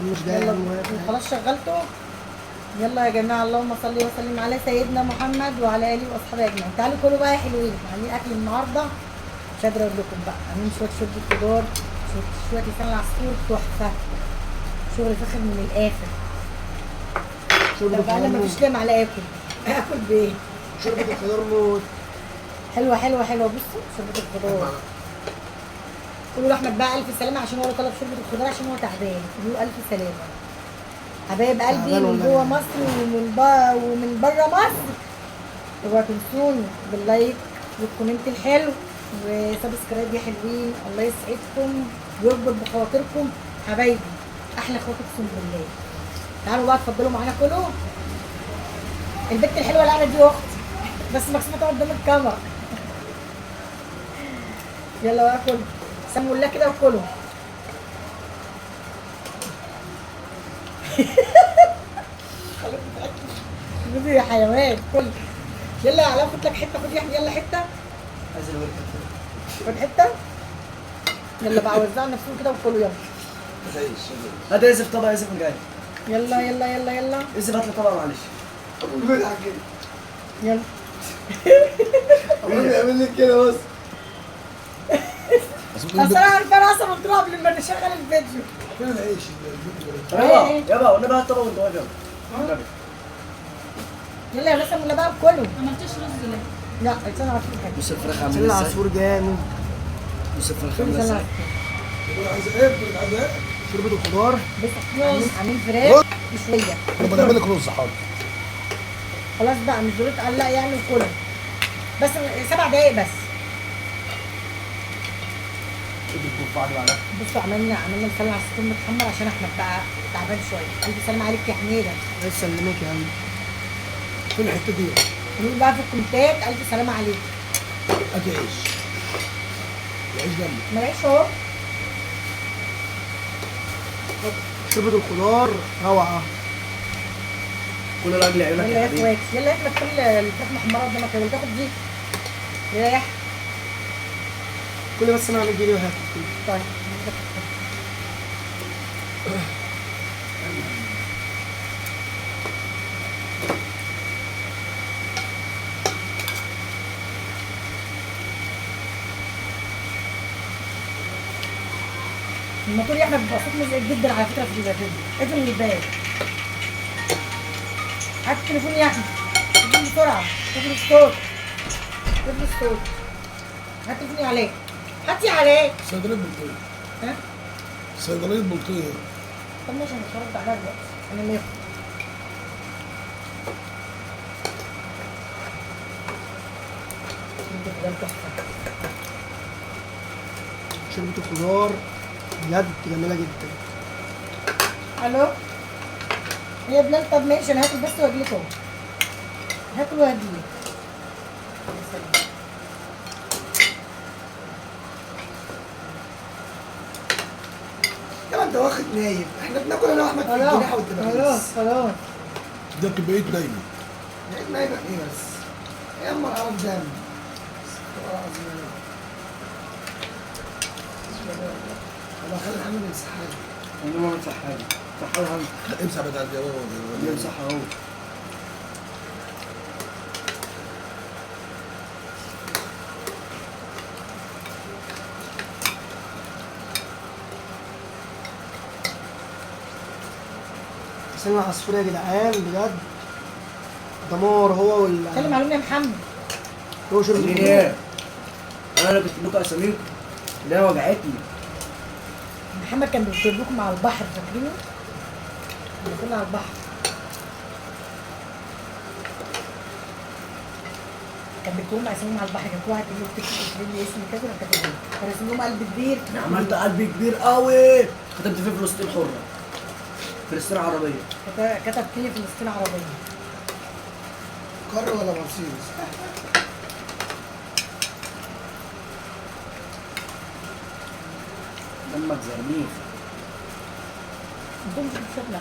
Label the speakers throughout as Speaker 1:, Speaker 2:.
Speaker 1: مش جاي
Speaker 2: يلا خلاص شغلته. يلا يا جماعه، اللهم صل وسلم على سيدنا محمد وعلى اله واصحابه اجمعين. تعالوا كلوا بقى يا حلوين، عاملين اكل النهارده مش قادره اقول لكم بقى. عاملين شويه شوربه خضار، شويه لسان العصفور تحفه، شغل فخر من الاخر. لو بقى انا مفيش ليه معلقه اكل بايه؟
Speaker 1: شوربه الخضار موت.
Speaker 2: حلوه حلوه حلوه. بصوا شوربه الخضار. قولوا لاحمد بقى الف سلامه عشان هو اللي طلب شوربه الخضار عشان هو تعبان. قولوا له الف سلامه. حبايب قلبي من جوه مصر ومن بره مصر، اوعوا تنسوني باللايك والكومنت الحلو وسبسكرايب يا حلوين. الله يسعدكم ويربط بخواطركم حبايبي، احلى اخوات اقسم بالله. تعالوا بقى اتفضلوا معانا كلوا. البت الحلوه اللي قاعده دي اختي بس مكسوفه تقعد قدام الكاميرا. يلا بقى كلوا، سموا الله كده وكلوا. خدي يا حيوان كل. يلا يا علاء خد لك حته، خد يا احمد يلا حته.
Speaker 1: عايز الورقه
Speaker 2: خد حته. يلا بقى وزعوا نفسكم كده وكلوا يلا.
Speaker 1: هات يوسف طبق، يوسف جاي.
Speaker 2: يلا يلا يلا يلا
Speaker 1: يوسف هات لي طبق معلش.
Speaker 2: يلا.
Speaker 1: اعمل لي كده بس.
Speaker 2: اصل انا عارفه انا اصلا قلت له قبل ما نشغل الفيديو.
Speaker 1: فين العيش؟ يابا والنبي هات طبق وانت واقف يلا.
Speaker 2: يلا يا باشا ولا بقى كله.
Speaker 3: ما عملتش رز ليه؟
Speaker 2: لا لسان عصفور حلو.
Speaker 1: بص الفراخ عامله ازاي؟ لسان العصفور جامد. بص الفراخ عامله ازاي؟ عايز ايه؟ عايز ايه؟ شوربه الخضار.
Speaker 2: بص عاملين فراخ شويه.
Speaker 1: طب نعمل لك رز حاضر.
Speaker 2: خلاص بقى مش ضروري تقلق يعني وكله. بس 7 دقايق بس. بصوا عملنا لسان العصفور متحمر عشان احمد بقى تعبان شويه. الف سلام عليك يا حميده.
Speaker 1: الله يسلمك يا عم. فين الحته دي؟
Speaker 2: قولوا بقى في الكومنتات الف سلامه عليك.
Speaker 1: ادي عيش. العيش جنبي.
Speaker 2: ما العيش اهو.
Speaker 1: شوربه الخضار روعه. كل راجل عيونك
Speaker 2: يلا يا اخواتي يلا يا احمد كل الفراخ محمره قدامك ولا تاخد دي. يلا يا احمد.
Speaker 1: كل بس انا اعمل فيديو وهاكل.
Speaker 2: طيب الموتور يا احمد بيبقى صوت مزعج جدا على فكره في الفيديو. اقفل الباب. هات التليفون يا احمد. اقفل بسرعه. اقفل الصوت. اقفل الصوت. هات تليفوني عليه. هاتي عليه.
Speaker 1: صيدليه بلطيه.
Speaker 2: ها؟
Speaker 1: صيدليه بلطيه.
Speaker 2: طب ماشي انا هتفرج عليها دلوقتي. انا ماخد.
Speaker 1: شوربه الخضار بجد جميله جدا.
Speaker 2: الو يا بلال. طب ماشي انا هاكل بس واجيلك اهو. هاكل واجيلك.
Speaker 1: يا انت واخد نايم، احنا بناكل انا واحمد في الجناحه والدبابيس.
Speaker 2: خلاص
Speaker 4: ده بقيت دايما.
Speaker 1: بقيت نايمه ايه بس؟ يا اما القرف دم. والله العظيم يا رب. الله خلي محمد يمسح حاجه. انا ما بمسح حاجه. صح حاجه.
Speaker 4: امسح بتاع الجواب.
Speaker 1: يمسحها هو. لسان العصفور يا جدعان بجد دمار. هو
Speaker 2: اتكلم عليهم يا محمد.
Speaker 1: هو شرب
Speaker 5: ايه؟ انا اللي كنت بكره اساميكم اللي هي وجعتني.
Speaker 2: محمد كان بيكتب لكم على البحر فاكرينه؟ كنا على البحر. كان بيكتب لهم اساميهم على البحر. كان كل واحد يقول له اكتب لي اسم كذا وكان كاتب لي. كان راسم لهم قلب كبير.
Speaker 5: عملت قلب كبير قوي. كتبت فيه فلسطين حره. فلسطين عربيه.
Speaker 2: كتب فيه فلسطين عربيه.
Speaker 1: كر ولا مرسيدس؟
Speaker 5: دمك زرنيخ.
Speaker 2: انتم مش بتشوفنا.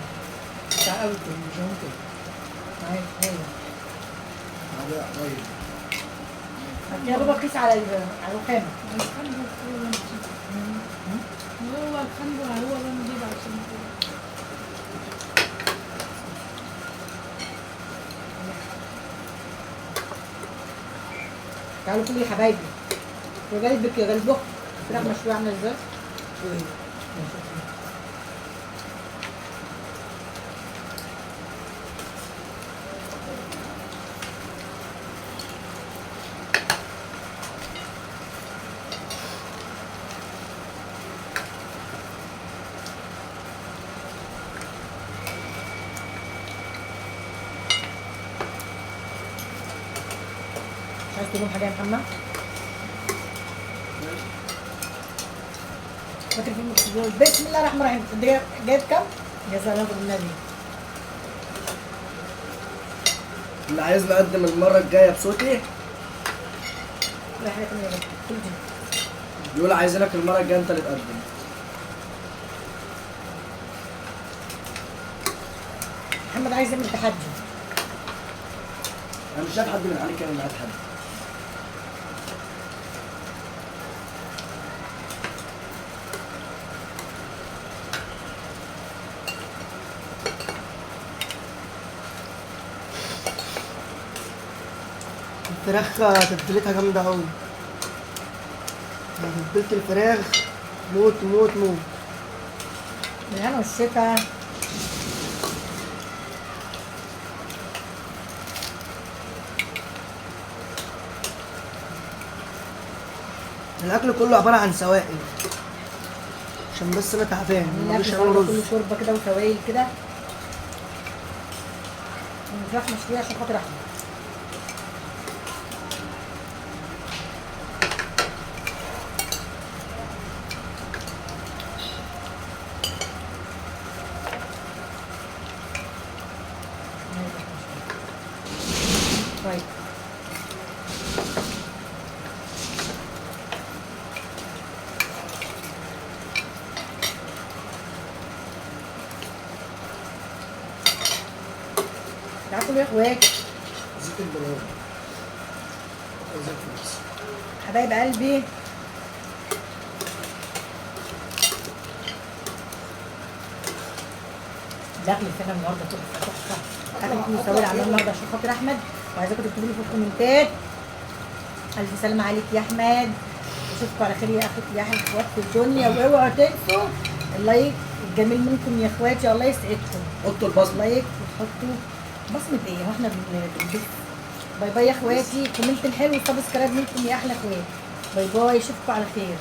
Speaker 2: بتاع قوي كده مش ممكن. معايا ايوه.
Speaker 1: عادي طيب.
Speaker 2: يا بابا قيس على الرخامه.
Speaker 3: هو الخنجر هو بقى نجيب عشان كده.
Speaker 2: تعالوا كلوا يا حبايبي. يا قلبك يا قلب اختك. فراخ مشويه عامله ازاي؟ مش عايز تقول حاجه يا محمد؟ فاكر فيلم بسم الله الرحمن الرحيم. انت جايب كام؟ يا سلام بالنبي.
Speaker 5: اللي عايز نقدم المره الجايه بصوتي
Speaker 2: لا حاجه ثانيه بقى. كل دي.
Speaker 5: بيقول عايزينك المره الجايه انت اللي تقدم.
Speaker 2: محمد عايز يعمل تحدي.
Speaker 5: انا مش شايف حد من عليك كان معاك حد.
Speaker 1: الفراخ تتبيلتها جامدة أوي. تتبيلة الفراخ موت موت موت.
Speaker 2: بالهنا والشفا.
Speaker 1: الأكل كله عبارة عن سوائل. عشان بس أنا تعبان مفيش أنا
Speaker 2: كله
Speaker 1: رز.
Speaker 2: شوربه كده وسوائل كده. الفراخ مشويه عشان خاطر احمد. طيب تعالوا كلوا يا اخوات.
Speaker 1: زيت البراد. زيت الفلفل.
Speaker 2: حبايب قلبي. الاكل بتاعنا النهارده تحفه. اكل كله سوائل عملناه النهارده عشان خاطر احمد، وعايزاكم تكتبوا لي في الكومنتات. الف سلامه عليك يا احمد. اشوفكم على خير يا اخواتي يا احلى اخوات في الدنيا. واوعوا تنسوا اللايك الجميل منكم يا اخواتي. الله يسعدكم.
Speaker 5: حطوا البصمه.
Speaker 2: لايك وتحطوا بصمه ايه واحنا بنبص. باي باي يا اخواتي. كومنت الحلو وسبسكرايب منكم يا احلى اخوات. باي باي. اشوفكم على خير.